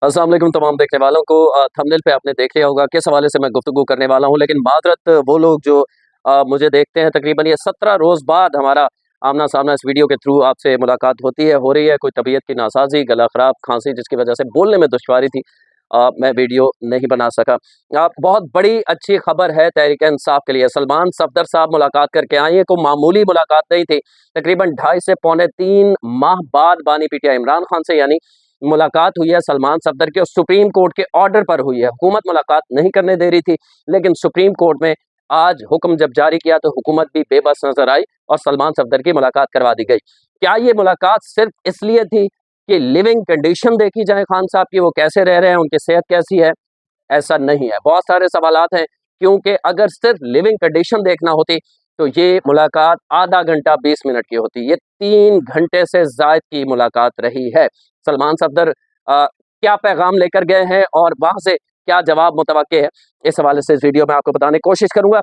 अस्सलाम वालेकुम तमाम देखने वालों को। थंबनेल पे आपने देख लिया होगा किस हवाले से मैं गुफ्तगू करने वाला हूँ, लेकिन माज़रत वो लोग जो मुझे देखते हैं, तकरीबन ये 17 रोज़ बाद हमारा आमना-सामना इस वीडियो के थ्रू आपसे मुलाकात होती है, हो रही है। कोई तबीयत की नासाज़ी, गला ख़राब, खाँसी जिसकी वजह से बोलने में दुश्वारी थी, मैं वीडियो नहीं बना सका। बहुत बड़ी अच्छी खबर है तहरीक-ए-इंसाफ के लिए। सलमान सफ़दर साहब मुलाकात करके आए हैं, कोई मामूली मुलाकात नहीं थी। तकरीबन 2.5 से पौने 3 माह बाद बानी पीटीआई इमरान खान से यानी मुलाकात हुई है सलमान सफदर की, और सुप्रीम कोर्ट के ऑर्डर पर हुई है। हुकूमत मुलाकात नहीं करने दे रही थी, लेकिन सुप्रीम कोर्ट में आज हुक्म जब जारी किया तो हुकूमत भी बेबस नजर आई और सलमान सफदर की मुलाकात करवा दी गई। क्या ये मुलाकात सिर्फ इसलिए थी कि लिविंग कंडीशन देखी जाए खान साहब की, वो कैसे रह रहे हैं, उनकी सेहत कैसी है? ऐसा नहीं है। बहुत सारे सवालात हैं, क्योंकि अगर सिर्फ लिविंग कंडीशन देखना होती तो ये मुलाकात आधा घंटा 20 मिनट की होती। ये 3 घंटे से ज़ायद की मुलाकात रही है। सलमान सफदर क्या पैगाम लेकर गए हैं और वहाँ से क्या जवाब मुतवक्के है, इस हवाले से इस वीडियो में आपको बताने की कोशिश करूँगा।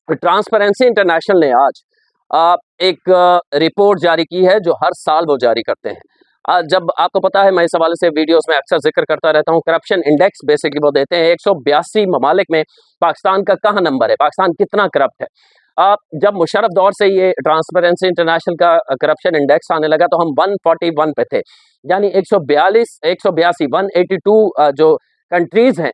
ट्रांसपेरेंसी इंटरनेशनल ने आज एक रिपोर्ट जारी की है, जो हर साल वो जारी करते हैं। जब आपको पता है, मैं इस हवाले से वीडियोस में अक्सर जिक्र करता रहता हूँ, करप्शन इंडेक्स बेसिकली वो देते हैं 182 ममालिक में पाकिस्तान का कहाँ नंबर है, पाकिस्तान कितना करप्ट है। जब मुशर्रफ दौर से ये ट्रांसपेरेंसी इंटरनेशनल का करप्शन इंडेक्स आने लगा तो हम 141 पे थे, यानी 142 182 182 जो कंट्रीज हैं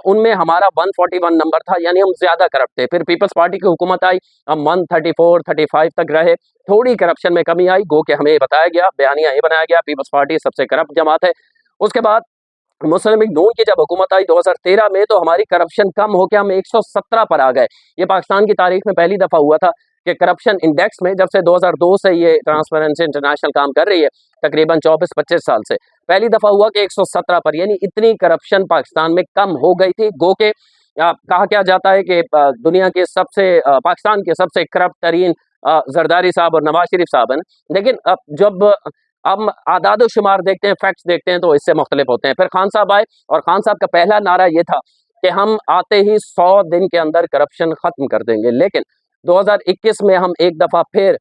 उनमें हमारा 141 नंबर था, यानी हम ज्यादा करप्ट थे। फिर पीपल्स पार्टी की हुकूमत आई, हम 134 35 तक रहे। थोड़ी करप्शन में कमी आई, गो के हमें बताया गया, बयानिया ये बनाया गया पीपल्स पार्टी सबसे करप्ट जमात है। उसके बाद मुस्लिम लीग नून की जब हुकूमत आई 2013 में, तो हमारी करप्शन कम होकर हम 117 पर आ गए। ये पाकिस्तान की तारीख में पहली दफा हुआ था कि करप्शन इंडेक्स में, जब से 2002 से ये ट्रांसपेरेंसी इंटरनेशनल काम कर रही है, तकरीबन 24-25 साल से पहली दफा हुआ कि 117 पर, यानी इतनी करप्शन पाकिस्तान में कम हो गई थी। गो के कहा क्या जाता है कि दुनिया के सबसे पाकिस्तान के सबसे करप्ट तरीन जरदारी साहब और नवाज शरीफ साहब हैं। लेकिन अब जब हम आदाद शुमार देखते हैं, फैक्ट्स देखते हैं, तो इससे मुख्तलिफ होते हैं। फिर खान साहब आए और खान साहब का पहला नारा ये था कि हम आते ही 100 दिन के अंदर करप्शन खत्म कर देंगे। लेकिन 2021 में हम एक दफा फिर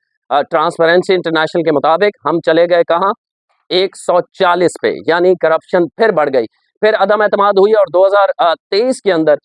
ट्रांसपेरेंसी इंटरनेशनल के मुताबिक हम चले गए कहाँ, 140 पे, यानी करप्शन फिर बढ़ गई। फिर अदम एतमाद हुई और 2023 के अंदर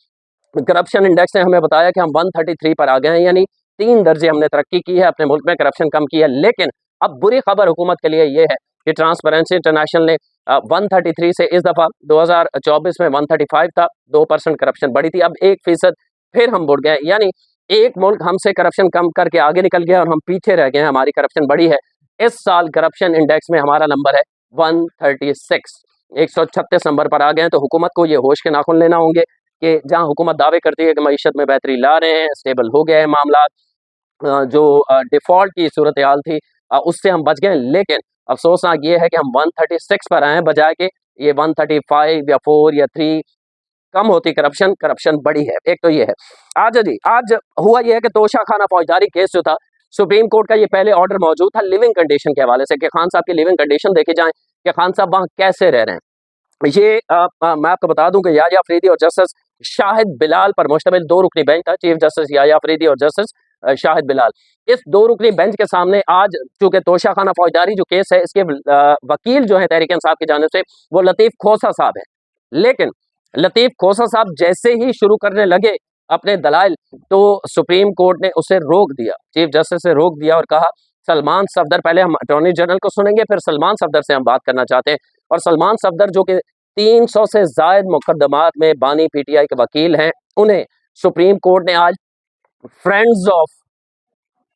करप्शन इंडेक्स ने हमें बताया कि हम 133 पर आ गए हैं, यानी 3 दर्जे हमने तरक्की की है, अपने मुल्क में करप्शन कम की है। लेकिन अब बुरी खबर हुकूमत के लिए ये है कि ट्रांसपेरेंसी इंटरनेशनल ने 133 से इस दफा 2024 में 135 था, 2% करप्शन बढ़ी थी, अब 1% फिर हम बढ़ गए। यानी एक मुल्क हमसे करप्शन कम करके आगे निकल गया और हम पीछे रह गए हैं, हमारी करप्शन बढ़ी है। इस साल करप्शन इंडेक्स में हमारा नंबर है 136, 136 नंबर पर आ गए हैं। तो हुकूमत को ये होश के नाखून लेना होंगे कि जहाँ हुकूमत दावे करती है कि मईशत में बेहतरी ला रहे हैं, स्टेबल हो गए हैं मामला, जो डिफ़ॉल्ट की सूरत हाल थी उससे हम बच गए। लेकिन अफसोसनाक ये है कि हम 136 पर आए हैं, बजाय कि ये 135 या 4 या 3 कम होती करप्शन, करप्शन बढ़ी है। एक तो ये है। आज हुआ ये है कि तोशा खाना फौजदारी केस जो था, सुप्रीम कोर्ट का ये पहले ऑर्डर मौजूद था लिविंग कंडीशन के हवाले से कि खान साहब की लिविंग कंडीशन देखी जाए कि खान साहब वहाँ कैसे रह रहे हैं। ये मैं आपको बता दूं कि याया अफरीदी और जस्टिस शाहिद बिलाल पर मुश्तमिल 2 रुकनी बेंच था, चीफ जस्टिस याया अफरीदी और जस्टिस शाहिद बिलाल। इस 2 रुकनी बेंच के सामने आज चूंकि तोशा खाना फौजदारी जो केस है, इसके वकील जो है तहरीक इंसाफ की जानिब से, वो लतीफ खोसा साहब है। लेकिन लतीफ खोसा साहब जैसे ही शुरू करने लगे अपने दलाइल, तो सुप्रीम कोर्ट ने उसे रोक दिया, चीफ जस्टिस से रोक दिया और कहा सलमान सफदर, पहले हम अटॉर्नी जनरल को सुनेंगे, फिर सलमान सफदर से हम बात करना चाहते हैं। और सलमान सफदर जो कि 300 से जायद मुकदमात में बानी पीटीआई के वकील हैं, उन्हें सुप्रीम कोर्ट ने आज फ्रेंड्स ऑफ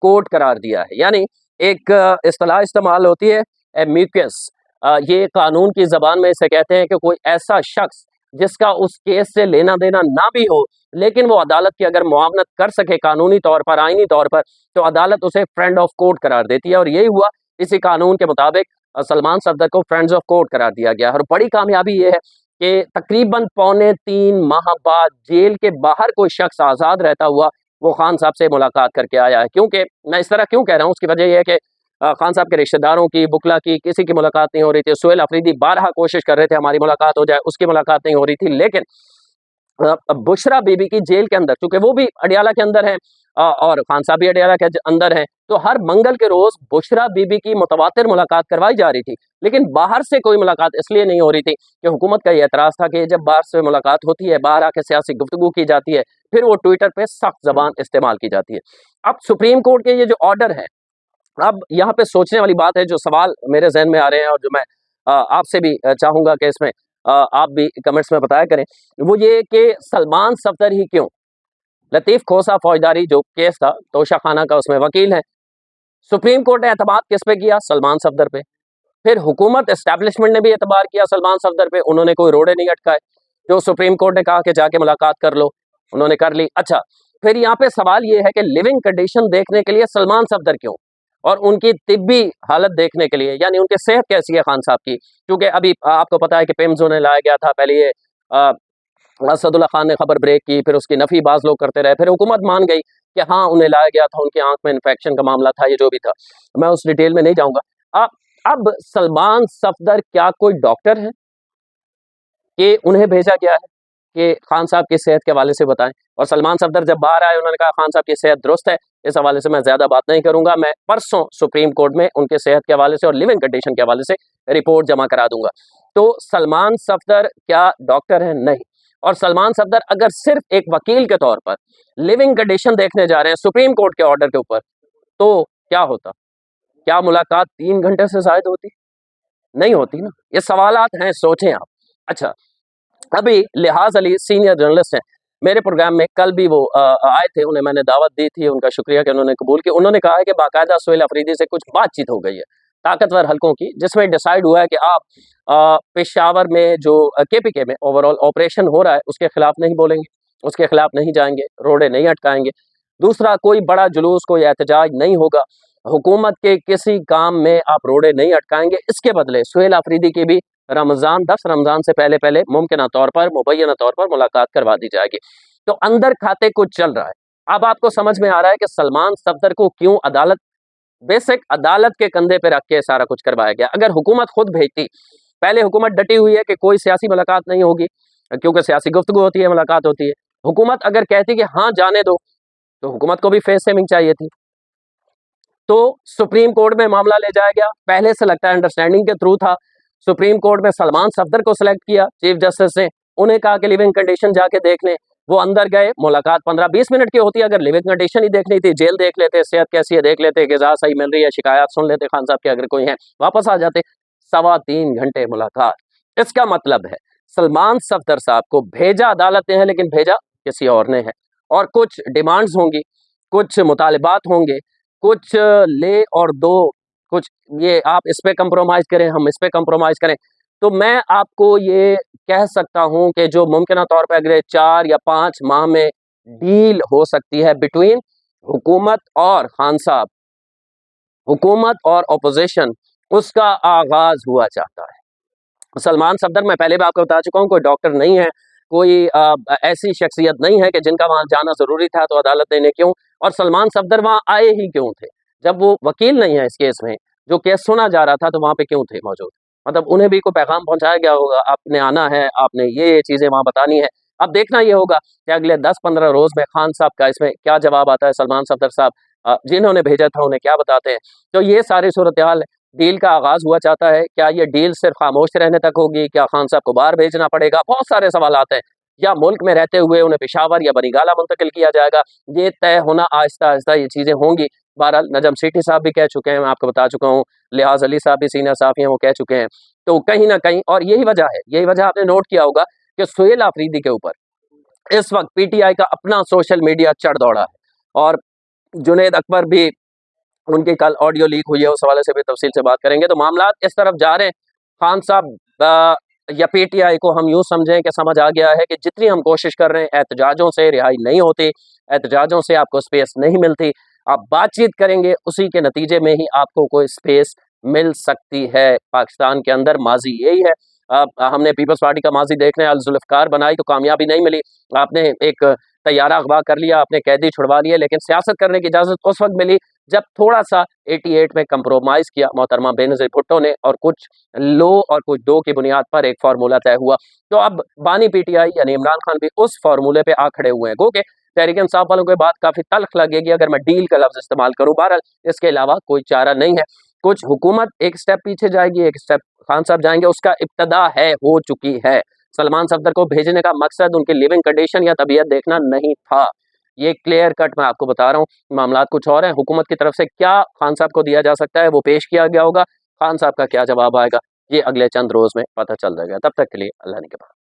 कोर्ट करार दिया है। यानी एक इस्तेलाह इस्तेमाल होती है एमिकस, ये कानून की जबान में इसे कहते हैं कि कोई ऐसा शख्स जिसका उस केस से लेना देना ना भी हो, लेकिन वो अदालत की अगर मुआवनत कर सके कानूनी तौर पर, आईनी तौर पर, तो अदालत उसे फ्रेंड ऑफ कोर्ट करार देती है। और यही हुआ, इसी कानून के मुताबिक सलमान सफदर को फ्रेंड्स ऑफ कोर्ट करार दिया गया। और बड़ी कामयाबी ये है कि तकरीबन पौने 3 माह बाद जेल के बाहर कोई शख्स आज़ाद रहता हुआ वो खान साहब से मुलाकात करके आया है। क्योंकि मैं इस तरह क्यों कह रहा हूँ, उसकी वजह यह है कि खान साहब के रिश्तेदारों की, बुकला की, किसी की मुलाकात नहीं हो रही थी। सुहेल अफरीदी बारहा कोशिश कर रहे थे हमारी मुलाकात हो जाए, उसकी मुलाकात नहीं हो रही थी। लेकिन बुशरा बीबी की जेल के अंदर, चूंकि वो भी अडियाला के अंदर है और खान साहब भी अडियाला के अंदर हैं, तो हर मंगल के रोज बुशरा बीबी की मुतवातिर मुलाकात करवाई जा रही थी, लेकिन बाहर से कोई मुलाकात इसलिए नहीं हो रही थी कि हुकूमत का ये एतराज था कि जब बाहर से मुलाकात होती है, बाहर आके सियासी गुफ्तगू की जाती है, फिर वो ट्विटर पे सख्त जबान इस्तेमाल की जाती है। अब सुप्रीम कोर्ट के ये जो ऑर्डर है, अब यहाँ पे सोचने वाली बात है, जो सवाल मेरे जहन में आ रहे हैं और जो मैं आपसे भी चाहूंगा कि इसमें आप भी कमेंट्स में बताया करें, वो ये कि सलमान सफदर ही क्यों? लतीफ खोसा फौजदारी जो केस था, तोशा खाना का, उसमें वकील है। सुप्रीम कोर्ट ने एतमाद किस पे किया? सलमान सफदर पे। फिर हुकूमत एस्टैब्लिशमेंट ने भी एतबार किया सलमान सफदर पे, उन्होंने कोई रोड़े नहीं अटकाए। जो सुप्रीम कोर्ट ने कहा कि जाके मुलाकात कर लो, उन्होंने कर ली। अच्छा, फिर यहाँ पे सवाल ये है कि लिविंग कंडीशन देखने के लिए सलमान सफदर क्यों, और उनकी तिब्बी हालत देखने के लिए, यानी उनकी सेहत कैसी है खान साहब की, क्योंकि अभी आपको पता है कि पिम्स उन्हें लाया गया था। पहले ये असदुल्ला खान ने खबर ब्रेक की, फिर उसकी नफी बाज लोग करते रहे, फिर हुकूमत मान गई कि हाँ उन्हें लाया गया था, उनकी आंख में इन्फेक्शन का मामला था, ये जो भी था, मैं उस डिटेल में नहीं जाऊंगा। अब सलमान सफदर क्या कोई डॉक्टर है कि उन्हें भेजा गया है कि खान साहब की सेहत के हवाले से बताएं? और सलमान सफदर जब बाहर आए, उन्होंने कहा खान साहब की सेहत दुरुस्त है। इस हवाले से मैं ज्यादा बात नहीं करूंगा, मैं परसों सुप्रीम कोर्ट में उनके सेहत के हवाले से और लिविंग कंडीशन के हवाले से रिपोर्ट जमा करा दूंगा। तो सलमान सफदर क्या डॉक्टर है? नहीं। और सलमान सफदर अगर सिर्फ एक वकील के तौर पर लिविंग कंडीशन देखने जा रहे हैं सुप्रीम कोर्ट के ऑर्डर के ऊपर, तो क्या होता? क्या मुलाकात 3 घंटे से ज्यादा होती? नहीं होती ना। ये सवालात हैं, सोचें आप। अच्छा, अभी लिहाज अली सीनियर जर्नलिस्ट हैं, मेरे प्रोग्राम में कल भी वो आए थे, उन्हें मैंने दावत दी थी, उनका शुक्रिया कि उन्होंने कबूल की। उन्होंने कहा है कि बाकायदा सुहेल अफरीदी से कुछ बातचीत हो गई है ताकतवर हलकों की, जिसमें डिसाइड हुआ है कि आप पेशावर में जो केपीके में ओवरऑल ऑपरेशन हो रहा है उसके खिलाफ नहीं बोलेंगे, उसके खिलाफ नहीं जाएंगे, रोड़े नहीं अटकाएंगे। दूसरा, कोई बड़ा जुलूस, कोई एहतजाज नहीं होगा, हुकूमत के किसी काम में आप रोड़े नहीं अटकाएंगे। इसके बदले सुहेल अफरीदी की भी रमजान 10 रमजान से पहले पहले मुमकिन तौर पर, मुबैना तौर पर मुलाकात करवा दी जाएगी। तो अंदर खाते कुछ चल रहा है। अब आपको समझ में आ रहा है कि सलमान सफदर को क्यों अदालत, बेसिक अदालत के कंधे पे रख के सारा कुछ करवाया गया। अगर हुकूमत खुद भेजती, पहले हुकूमत डटी हुई है कि कोई सियासी मुलाकात नहीं होगी, क्योंकि सियासी गुफ्तगू होती है, मुलाकात होती है। हुकूमत अगर कहती कि हाँ जाने दो, तो हुकूमत को भी फेस सेविंग चाहिए थी। तो सुप्रीम कोर्ट में मामला ले जाया गया, पहले से लगता है अंडरस्टैंडिंग के थ्रू था। सुप्रीम कोर्ट में सलमान सफदर को सिलेक्ट किया चीफ जस्टिस ने, उन्हें कहा कि लिविंग कंडीशन जाके देख लें। वो अंदर गए, मुलाकात 15-20 मिनट की होती, अगर लिविंग कंडीशन ही देखनी थी, जेल देख लेते, सेहत कैसी है देख लेते, ग़िज़ा सही मिल रही है, शिकायत सुन लेते खान साहब के अगर कोई है, वापस आ जाते। 3.25 घंटे मुलाकात। इसका मतलब है सलमान सफदर साहब को भेजा अदालत ने है, लेकिन भेजा किसी और ने है, और कुछ डिमांड्स होंगी, कुछ मुतालिबात होंगे, कुछ ले और दो, कुछ ये आप इस पे कंप्रोमाइज करें, हम इस पे कंप्रोमाइज करें। तो मैं आपको ये कह सकता हूं कि जो मुमकिन तौर पर अगले 4 या 5 माह में डील हो सकती है बिटवीन हुकूमत और खान साहब, हुकूमत और अपोजिशन, उसका आगाज हुआ चाहता है। सलमान सफदर, मैं पहले भी आपको बता चुका हूं, कोई डॉक्टर नहीं है, कोई ऐसी शख्सियत नहीं है कि जिनका वहां जाना जरूरी था तो अदालत ने क्यों, और सलमान सफदर वहां आए ही क्यों थे? जब वो वकील नहीं है इस केस में, जो केस सुना जा रहा था, तो वहां पे क्यों थे मौजूद? मतलब उन्हें भी कोई पैगाम पहुंचाया गया होगा, आपने आना है, आपने ये चीजें वहां बतानी है। अब देखना ये होगा कि अगले 10-15 रोज में खान साहब का इसमें क्या जवाब आता है। सलमान सफदर साहब जिन्होंने भेजा था उन्हें क्या बताते हैं। तो ये सारी सूरत हाल है। डील का आगाज हुआ चाहता है, क्या ये डील सिर्फ खामोश रहने तक होगी? क्या खान साहब को बाहर भेजना पड़ेगा? बहुत सारे सवाल आते हैं। या मुल्क में रहते हुए उन्हें पेशावर या बनीगाला मुंतकिल किया जाएगा? ये तय होना आहिस्ता आहिस्ता ये चीजें होंगी। बहरहाल नजम सेठी साहब भी कह चुके हैं, मैं आपको बता चुका हूँ, लिहाज अली साहब भी सीनियर साफी हैं, वो कह चुके हैं। तो कहीं ना कहीं, और यही वजह है, यही वजह आपने नोट किया होगा कि सुहेल अफरीदी के ऊपर इस वक्त पीटीआई का अपना सोशल मीडिया चढ़ दौड़ा है, और जुनेद अकबर भी, उनकी कल ऑडियो लीक हुई है, उस हवाले से भी तफसील से बात करेंगे। तो मामला इस तरफ जा रहे हैं। खान साहब या पीटीआई को हम यूं समझें कि समझ आ गया है कि जितनी हम कोशिश कर रहे हैं, एहतजाजों से रिहाई नहीं होती, एहतजाजों से आपको स्पेस नहीं मिलती। आप बातचीत करेंगे, उसी के नतीजे में ही आपको कोई स्पेस मिल सकती है पाकिस्तान के अंदर। माजी यही है। हमने पीपल्स पार्टी का माजी देख रहे हैं, जुल्फकार बनाई तो कामयाबी नहीं मिली। आपने एक तैयारा अगवा कर लिया, आपने कैदी छुड़वा लिए, लेकिन सियासत करने की इजाजत उस वक्त मिली जब थोड़ा सा 88 में कंप्रोमाइज किया मोहतरमा बेनज़ीर भुट्टो ने और कुछ लो और कुछ दो की बुनियाद पर एक फार्मूला तय हुआ, तो अब बानी पीटीआई यानी इमरान खान भी उस फार्मूले पे आ खड़े हुए हैं। गो के तहरीक इंसाफ वालों के बात काफी तल्ख लगेगी अगर मैं डील का लफ्ज इस्तेमाल करूं। बहरहाल इसके अलावा कोई चारा नहीं है। कुछ हुकूमत एक स्टेप पीछे जाएगी, एक स्टेप खान साहब जाएंगे, उसका इब्तदा है, हो चुकी है। सलमान सफदर को भेजने का मकसद उनकी लिविंग कंडीशन या तबीयत देखना नहीं था। ये क्लियर कट मैं आपको बता रहा हूँ। मामलात कुछ और हैं। हुकूमत की तरफ से क्या खान साहब को दिया जा सकता है वो पेश किया गया होगा। खान साहब का क्या जवाब आएगा ये अगले चंद रोज में पता चल जाएगा। तब तक के लिए अल्लाह ने के बाद।